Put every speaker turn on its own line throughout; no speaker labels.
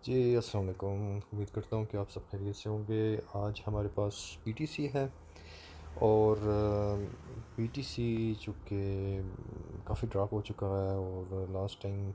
जी, अस्सलाम वालेकुम। उम्मीद करता हूँ कि आप सब खैरियत से होंगे। आज हमारे पास पीटीसी है और पीटीसी चूँकि काफ़ी ड्रॉप हो चुका है। और लास्ट टाइम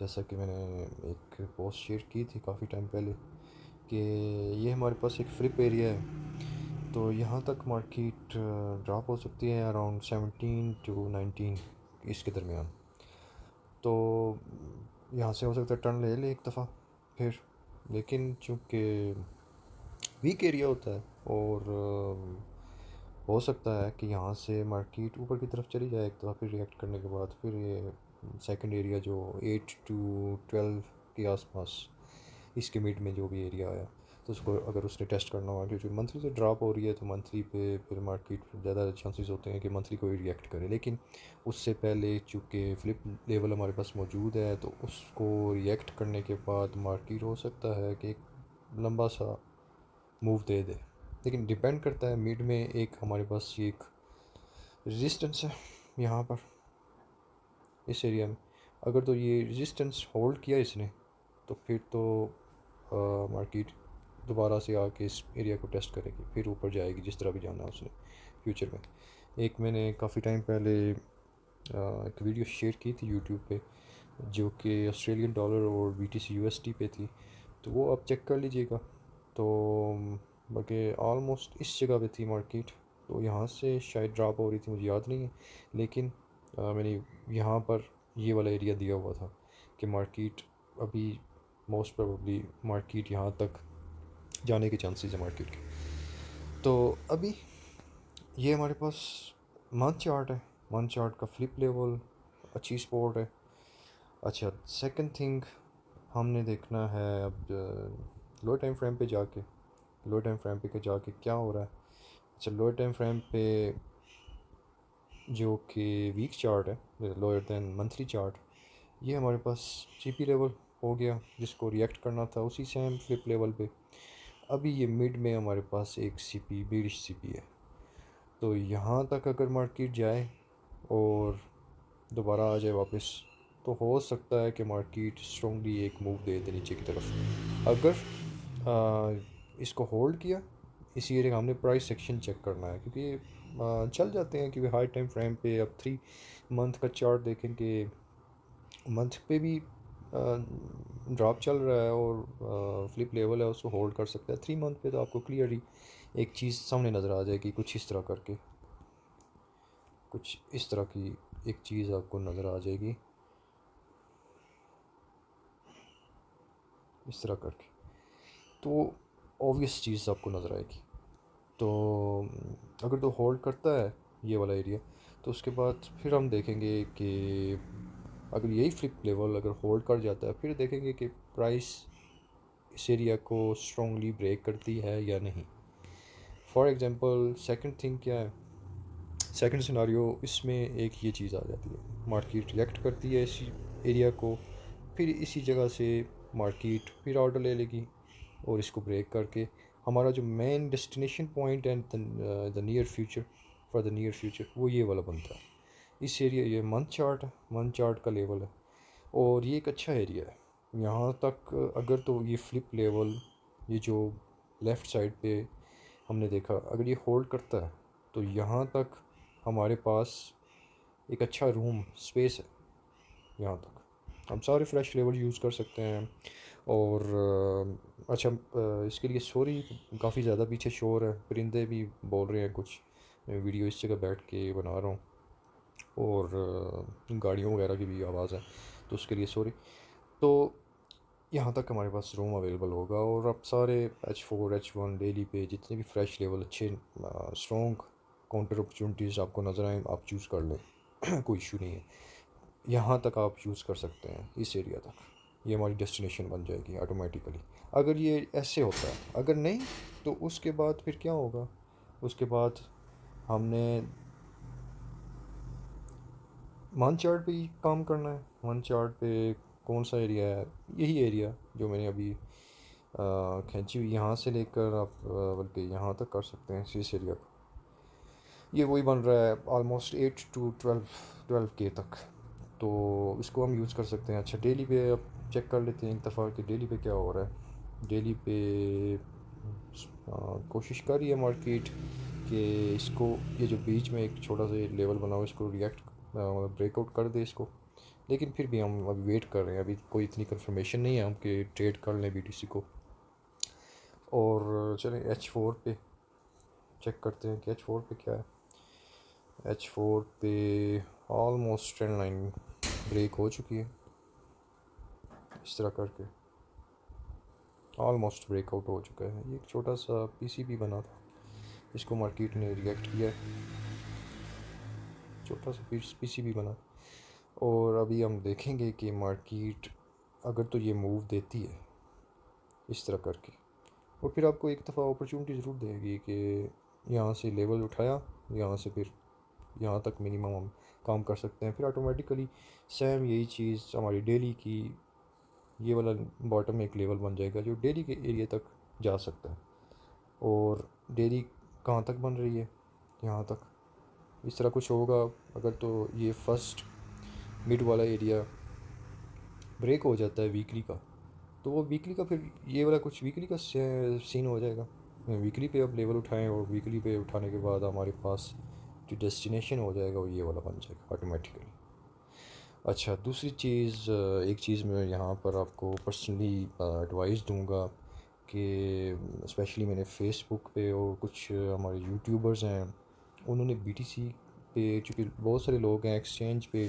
जैसा कि मैंने एक पोस्ट शेयर की थी काफ़ी टाइम पहले कि ये हमारे पास एक फ्लिप एरिया है, तो यहाँ तक मार्केट ड्रॉप हो सकती है अराउंड 17 टू 19 इसके दरमियान। तो यहाँ से हो सकता है टर्न ले एक दफ़ा फिर, लेकिन चूँकि वीक एरिया होता है और हो सकता है कि यहाँ से मार्केट ऊपर की तरफ चली जाए एक दफ़ा, फिर रिएक्ट करने के बाद फिर ये सेकंड एरिया जो 8 टू 12 के आसपास इसके मिड में जो भी एरिया आया, तो उसको अगर उसने टेस्ट करना हुआ, क्योंकि मंथली से ड्रॉप हो रही है तो मंथली पे फिर मार्केट ज़्यादा चांसेस होते हैं कि मंथली कोई रिएक्ट करे। लेकिन उससे पहले चूँकि फ्लिप लेवल हमारे पास मौजूद है, तो उसको रिएक्ट करने के बाद मार्केट हो सकता है कि एक लंबा सा मूव दे दे। लेकिन डिपेंड करता है, मिड में एक हमारे पास ये एक रेजिस्टेंस है यहाँ पर इस एरिया में। अगर तो ये रेजिस्टेंस होल्ड किया इसने, तो फिर तो मार्केट दोबारा से आके इस एरिया को टेस्ट करेगी, फिर ऊपर जाएगी जिस तरह भी जाना है उसने फ्यूचर में। एक मैंने काफ़ी टाइम पहले एक वीडियो शेयर की थी यूट्यूब पे, जो कि ऑस्ट्रेलियन डॉलर और बीटीसी यूएसडी पे थी, तो वो आप चेक कर लीजिएगा। तो बाकी ऑलमोस्ट इस जगह पे थी मार्केट, तो यहाँ से शायद ड्रॉप हो रही थी, मुझे याद नहीं है। लेकिन मैंने यहाँ पर ये वाला एरिया दिया हुआ था कि मार्केट अभी मोस्ट प्रोबेबली मार्केट यहाँ तक जाने के चांसेस है मार्केट के। तो अभी ये हमारे पास मंथ चार्ट है, मंथ चार्ट का फ्लिप लेवल अच्छी सपोर्ट है। अच्छा, सेकंड थिंग हमने देखना है अब लो टाइम फ्रेम पे जाके, लो टाइम फ्रेम पे जाके क्या हो रहा है। अच्छा, लो टाइम फ्रेम पे जो कि वीक चार्ट है, लोअर देन मंथली चार्ट, ये हमारे पास जीपी लेवल हो गया जिसको रिएक्ट करना था उसी सेम फ्लिप लेवल पे। अभी ये मिड में हमारे पास एक सीपी बीरिश सीपी है, तो यहाँ तक अगर मार्केट जाए और दोबारा आ जाए वापस, तो हो सकता है कि मार्केट स्ट्रॉन्गली एक मूव दे दे नीचे की तरफ। अगर इसको होल्ड किया, इसी एरिया का हमने प्राइस सेक्शन चेक करना है, क्योंकि चल जाते हैं कि हाई टाइम फ्रेम पे अब 3 मंथ का चार्ट देखें कि मंथ पे भी ड्रॉप चल रहा है और फ्लिप लेवल है उसको होल्ड कर सकता है। 3 मंथ पे तो आपको क्लियरली एक चीज़ सामने नज़र आ जाएगी, कुछ इस तरह करके, कुछ इस तरह की एक चीज़ आपको नज़र आ जाएगी इस तरह करके, तो ऑब्वियस चीज़ आपको नज़र आएगी। तो अगर तो होल्ड करता है ये वाला एरिया, तो उसके बाद फिर हम देखेंगे कि अगर यही फ्लिप लेवल अगर होल्ड कर जाता है, फिर देखेंगे कि प्राइस इस एरिया को स्ट्रॉन्गली ब्रेक करती है या नहीं। फॉर एग्ज़ाम्पल सेकंड थिंग क्या है, सेकंड सिनारियो इसमें एक ये चीज़ आ जाती है, मार्केट रिएक्ट करती है इसी एरिया को, फिर इसी जगह से मार्केट फिर ऑर्डर ले लेगी और इसको ब्रेक करके हमारा जो main destination point and the near future, for the near future, वो ये वाला बनता है। इस एरिया, ये मंथ चार्ट है, मंथ चार्ट का लेवल है और ये एक अच्छा एरिया है। यहाँ तक अगर तो ये फ्लिप लेवल, ये जो लेफ़्ट साइड पे हमने देखा, अगर ये होल्ड करता है, तो यहाँ तक हमारे पास एक अच्छा रूम स्पेस है। यहाँ तक हम सारे फ्रेश लेवल यूज़ कर सकते हैं। और अच्छा, इसके लिए सॉरी, काफ़ी ज़्यादा पीछे शोर है, परिंदे भी बोल रहे हैं कुछ। मैं वीडियो इस जगह बैठ के बना रहा हूँ और गाड़ियों वगैरह की भी आवाज़ है, तो उसके लिए सॉरी। तो यहाँ तक हमारे पास रूम अवेलेबल होगा और अब सारे H4 H1 डेली पे जितने भी फ्रेश लेवल अच्छे स्ट्रॉन्ग काउंटर अपॉर्चुनिटीज़ आपको नज़र आए, आप चूज़ कर लें कोई इशू नहीं है। यहाँ तक आप चूज़ कर सकते हैं, इस एरिया तक ये हमारी डेस्टिनेशन बन जाएगी ऑटोमेटिकली, अगर ये ऐसे होता है। अगर नहीं, तो उसके बाद फिर क्या होगा, उसके बाद हमने मान चार्ट पे ही काम करना है। मान चार्ट पे कौन सा एरिया है, यही एरिया जो मैंने अभी खींची हुई, यहाँ से लेकर आप बल्कि यहाँ तक कर सकते हैं इस एरिया को। ये वही बन रहा है ऑलमोस्ट 8 टू 12 के तक, तो इसको हम यूज़ कर सकते हैं। अच्छा, डेली पे अब चेक कर लेते हैं एक दफ़ा कि डेली पे क्या हो रहा है। डेली पे कोशिश कर रही है मार्केट कि इसको, ये जो बीच में एक छोटा सा लेवल बना हुआ इसको रिएक्ट ब्रेकआउट कर दे इसको। लेकिन फिर भी हम अभी वेट कर रहे हैं, अभी कोई इतनी कंफर्मेशन नहीं है हम कि ट्रेड कर लें बीटीसी को। और चलें H4 पे चेक करते हैं कि H4 पे क्या है। H4 पे ऑलमोस्ट ट्रेंड लाइन ब्रेक हो चुकी है, इस तरह करके ऑलमोस्ट ब्रेकआउट हो चुका है। ये एक छोटा सा पीसीबी बना था, इसको मार्केट ने रिएक्ट किया है, छोटा सा पीसीबी बना। और अभी हम देखेंगे कि मार्केट अगर तो ये मूव देती है इस तरह करके, और फिर आपको एक दफ़ा अपॉर्चुनिटी ज़रूर देगी कि यहाँ से लेवल उठाया, यहाँ से फिर यहाँ तक मिनिमम हम काम कर सकते हैं। फिर ऑटोमेटिकली सेम यही चीज़ हमारी डेली की, ये वाला बॉटम एक लेवल बन जाएगा जो डेली के एरिया तक जा सकता है। और डेली कहाँ तक बन रही है, यहाँ तक, इस तरह कुछ होगा। अगर तो ये फर्स्ट मिड वाला एरिया ब्रेक हो जाता है वीकली का, तो वो वीकली का फिर ये वाला कुछ वीकली का सीन हो जाएगा। वीकली पे अब लेवल उठाएं और वीकली पे उठाने के बाद हमारे पास जो डेस्टिनेशन हो जाएगा वो ये वाला बन जाएगा ऑटोमेटिकली। अच्छा, दूसरी चीज़, एक चीज़ मैं यहाँ पर आपको पर्सनली एडवाइस दूंगा कि स्पेशली मैंने फेसबुक पे और कुछ हमारे यूट्यूबर्स हैं, उन्होंने बीटीसी पे, चूँकि बहुत सारे लोग हैं एक्सचेंज पे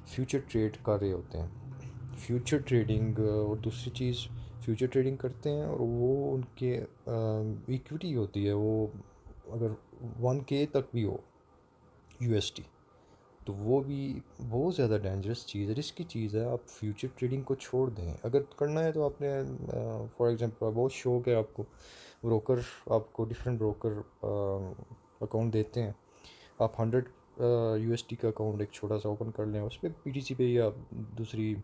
फ्यूचर ट्रेड कर रहे होते हैं, फ्यूचर ट्रेडिंग, और दूसरी चीज़ फ्यूचर ट्रेडिंग करते हैं और वो उनके इक्विटी होती है, वो अगर 1K तक भी हो USD, तो वो भी बहुत ज़्यादा डेंजरस चीज़ है, रिस्की चीज़ है। आप फ्यूचर ट्रेडिंग को छोड़ दें, अगर करना है तो आपने फॉर एग्जांपल बहुत शौक है आपको, ब्रोकर आपको डिफरेंट ब्रोकर अकाउंट देते हैं, आप 100 USD का अकाउंट एक छोटा सा ओपन कर लें, उस पर PTC पे या दूसरी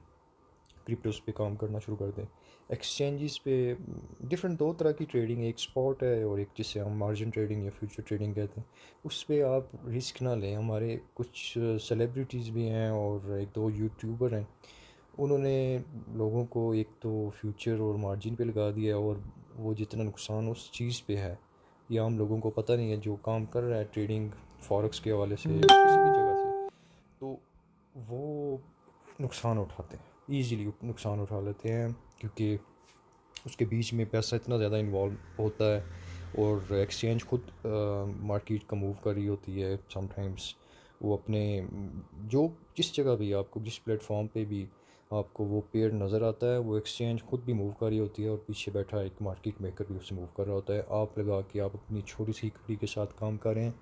क्रिप्टोस पे काम करना शुरू कर दें। एक्सचेंजेस पे डिफरेंट दो तरह की ट्रेडिंग है, एक स्पॉट है और एक जिसे हम मार्जिन ट्रेडिंग या फ्यूचर ट्रेडिंग कहते हैं। उस पर आप रिस्क ना लें। हमारे कुछ सेलिब्रिटीज़ भी हैं और एक दो यूट्यूबर हैं, उन्होंने लोगों को एक तो फ्यूचर और मार्जिन पे लगा दिया, और वो जितना नुकसान उस चीज़ पे है ये आम लोगों को पता नहीं है, जो काम कर रहा है ट्रेडिंग फॉरेक्स के हवाले से या किसी भी जगह से, तो वो नुकसान उठाते हैं, ईज़िली नुकसान उठा लेते हैं, क्योंकि उसके बीच में पैसा इतना ज़्यादा इन्वॉल्व होता है और एक्सचेंज खुद मार्केट का मूव कर रही होती है समटाइम्स। वो अपने जो जिस जगह भी आपको, जिस प्लेटफॉर्म पे भी आपको वो पेयर नज़र आता है, वो एक्सचेंज खुद भी मूव कर रही होती है और पीछे बैठा एक मार्केट मेकर भी उससे मूव कर रहा होता है। आप लगा के आप अपनी छोटी सी इक्विटी के साथ काम कर रहे हैं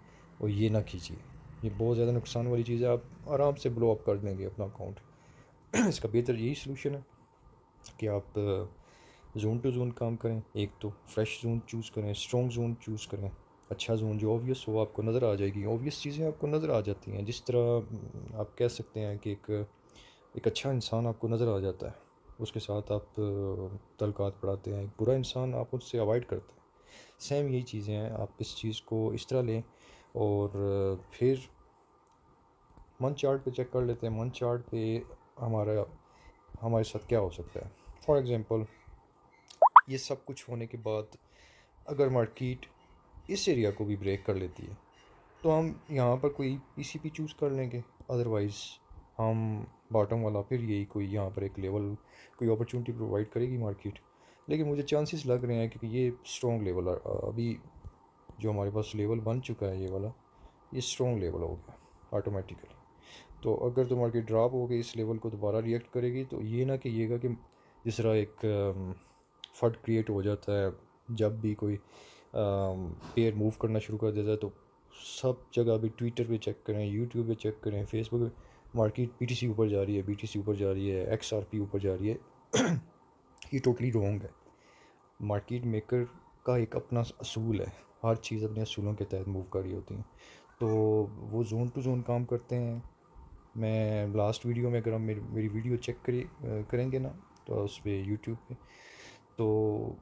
और ये ना कीजिए, ये बहुत ज़्यादा नुकसान वाली चीज़ है। आप आराम से ब्लो अप कर देंगे अपना अकाउंट। इसका बेहतर यही सलूशन है कि आप जोन टू जोन काम करें। एक तो फ्रेश जोन चूज़ करें, स्ट्रॉन्ग जोन चूज़ करें, अच्छा जोन जो ऑब्वियस हो आपको नज़र आ जाएगी, ऑब्वियस चीज़ें आपको नज़र आ जाती हैं। जिस तरह आप कह सकते हैं कि एक अच्छा इंसान आपको नज़र आ जाता है, उसके साथ आप तल्कात बढ़ाते हैं, एक बुरा इंसान आप उससे अवॉइड करते हैं। सेम यही चीज़ें हैं, आप इस चीज़ को इस तरह लें। और फिर मंथ चार्ट पे चेक कर लेते हैं, मंथ चार्ट पे हमारा हमारे साथ क्या हो सकता है। फॉर एग्ज़ाम्पल, ये सब कुछ होने के बाद अगर मार्केट इस एरिया को भी ब्रेक कर लेती है तो हम यहाँ पर कोई पीसीपी चूज़ कर लेंगे, अदरवाइज़ हम बॉटम वाला फिर यही कोई यहाँ पर एक लेवल, कोई अपॉर्चुनिटी प्रोवाइड करेगी मार्केट। लेकिन मुझे चांसेस लग रहे हैं क्योंकि ये स्ट्रॉन्ग लेवल अभी जो हमारे पास लेवल बन चुका है, ये वाला ये स्ट्रॉन्ग लेवल हो गया ऑटोमेटिकली। तो अगर तो मार्केट ड्रॉप हो गई इस लेवल को दोबारा रिएक्ट करेगी, तो ये ना कहिएगा कि जिस तरह एक फट क्रिएट हो जाता है जब भी कोई पेयर मूव करना शुरू कर देता है, तो सब जगह भी ट्विटर पे चेक करें, यूट्यूब पे चेक करें, फेसबुक पे मार्केट पीटीसी ऊपर जा रही है, बीटीसी ऊपर जा रही है, XRP ऊपर जा रही है। ये टोटली रॉन्ग है। मार्केट मेकर का एक अपना असूल है, हर चीज़ अपने असूलों के तहत मूव कर रही होती हैं, तो वो जोन टू जोन काम करते हैं। मैं लास्ट वीडियो में, अगर हम मेरी वीडियो चेक करेंगे ना, तो उस पर यूट्यूब पे, तो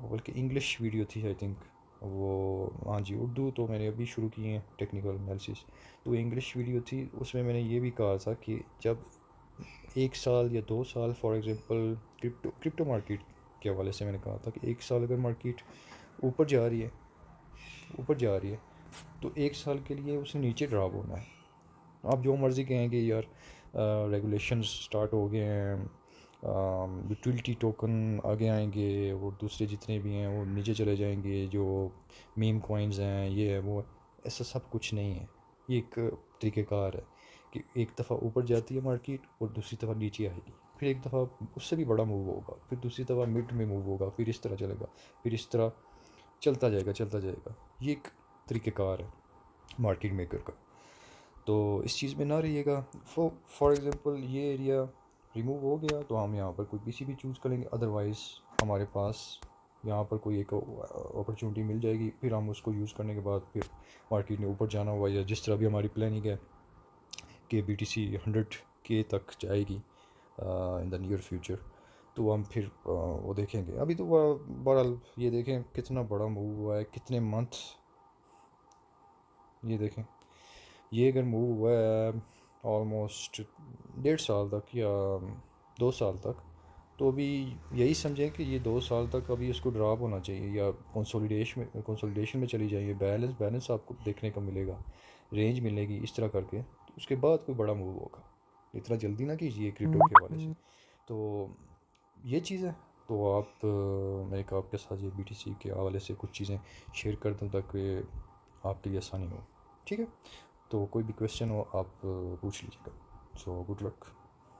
बल्कि इंग्लिश वीडियो थी आई थिंक वो, हाँ जी, उर्दू तो मैंने अभी शुरू की है टेक्निकल एनालिसिस, तो इंग्लिश वीडियो थी, उसमें मैंने ये भी कहा था कि जब 1 साल या 2 साल फॉर एग्ज़ाम्पल क्रिप्टो मार्केट के हवाले से मैंने कहा था कि 1 साल अगर मार्केट ऊपर जा रही है ऊपर जा रही है तो 1 साल के लिए उसे नीचे ड्रॉप होना है। आप जो मर्ज़ी कहेंगे यार, रेगुलेशंस स्टार्ट हो गए हैं, यूटिलिटी टोकन आगे आएंगे और दूसरे जितने भी हैं वो नीचे चले जाएंगे, जो मीम कॉइन्स हैं ये है वो है। ऐसा सब कुछ नहीं है। ये एक तरीक़ेकार है कि एक दफ़ा ऊपर जाती है मार्केट और दूसरी दफ़ा नीचे आएगी, फिर एक दफ़ा उससे भी बड़ा मूव होगा, फिर दूसरी दफ़ा मिड में मूव होगा, फिर इस तरह चलेगा, फिर इस तरह चलता जाएगा। ये एक तरीक़ेकार है मार्केट मेकर का। तो इस चीज़ में ना रहिएगा। फॉर एग्ज़ाम्पल ये एरिया रिमूव हो गया तो हम यहाँ पर कोई पीसी भी चूज़ करेंगे, अदरवाइज़ हमारे पास यहाँ पर कोई एक अपॉर्चुनिटी मिल जाएगी, फिर हम उसको यूज़ करने के बाद फिर मार्केट में ऊपर जाना हुआ या जिस तरह भी हमारी प्लानिंग है कि BTC 100K तक जाएगी इन द नियर फ्यूचर, तो हम फिर वो देखेंगे। अभी तो बहरहाल ये देखें कितना बड़ा मूव हुआ है, कितने मंथ, ये देखें ये अगर मूव हुआ है ऑलमोस्ट 1.5 साल तक या 2 साल तक, तो अभी यही समझें कि ये 2 साल तक अभी इसको ड्रॉप होना चाहिए या कंसोलिडेशन में चली जाएगी। बैलेंस आपको देखने को मिलेगा, रेंज मिलेगी इस तरह करके, तो उसके बाद कोई बड़ा मूव होगा। इतना जल्दी ना कीजिए क्रिप्टो के हवाले से। तो ये चीज़ है। तो आप मैं एक आपके साथ ये BTC के हवाले से कुछ चीज़ें शेयर कर दूँ ताकि आपके लिए आसानी हो। ठीक है, तो कोई भी क्वेश्चन हो आप पूछ लीजिएगा। So good luck.